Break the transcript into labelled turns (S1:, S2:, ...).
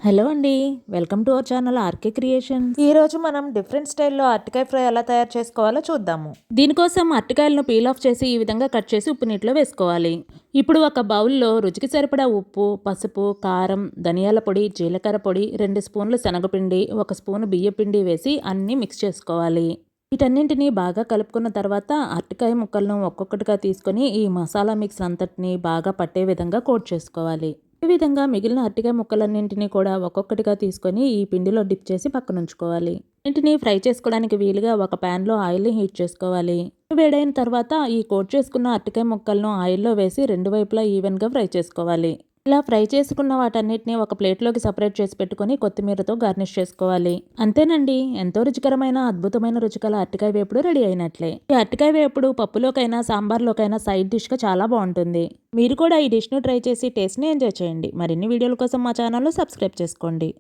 S1: Hello అండి. Welcome to our channel R K creations. ఈ రోజు మనం డిఫరెంట్ స్టైల్లో అరటికాయ ఫ్రై ఎలా తయారు చేసుకోవాలో చూద్దాము. దీనికోసం అరటికాయలను పీల్ ఆఫ్ చేసి ఈ విధంగా కట్ చేసి ఉప్పు నీటిలో వేసుకోవాలి. ఇప్పుడు ఒక బౌల్లో రుచికి సరిపడా ఉప్పు, పసుపు, కారం, ధనియాల పొడి, జీలకర్ర పొడి, 2 స్పూన్లు శనగపిండి, 1 స్పూను బియ్యపిండి వేసి అన్నీ మిక్స్ చేసుకోవాలి. వీటన్నింటినీ బాగా కలుపుకున్న తర్వాత అరటికాయ ముక్కలను ఒక్కొక్కటిగా తీసుకొని ఈ మసాలా మిక్స్ అంతటిని బాగా పట్టే విధంగా కోట్ చేసుకోవాలి. ఈ విధంగా మిగిలిన అరటికాయ ముక్కలన్నింటినీ కూడా ఒక్కొక్కటిగా తీసుకొని ఈ పిండిలో డిప్ చేసి పక్కనుంచుకోవాలి. వీటిని ఫ్రై చేసుకోవడానికి వీలుగా ఒక ప్యాన్లో ఆయిల్ని హీట్ చేసుకోవాలి. వేడైన తర్వాత ఈ కోట్ చేసుకున్న అరటికాయ ముక్కలను ఆయిల్లో వేసి 2 వైపులా ఈవెన్గా ఫ్రై చేసుకోవాలి. ఇలా ఫ్రై చేసుకున్న వాటన్నిటిని ఒక ప్లేట్లోకి సపరేట్ చేసి పెట్టుకొని కొత్తిమీరతో గార్నిష్ చేసుకోవాలి. అంతేనండి, ఎంతో రుచికరమైన అద్భుతమైన రుచికల అరటికాయ వేపుడు రెడీ అయినట్లే. ఈ అరటికాయ వేపుడు పప్పులోకైనా సాంబార్లోకైనా సైడ్ డిష్గా చాలా బాగుంటుంది. మీరు కూడా ఈ డిష్ను ట్రై చేసి టేస్ట్ని ఎంజాయ్ చేయండి. మరిన్ని వీడియోల కోసం మా ఛానల్ను సబ్స్క్రైబ్ చేసుకోండి.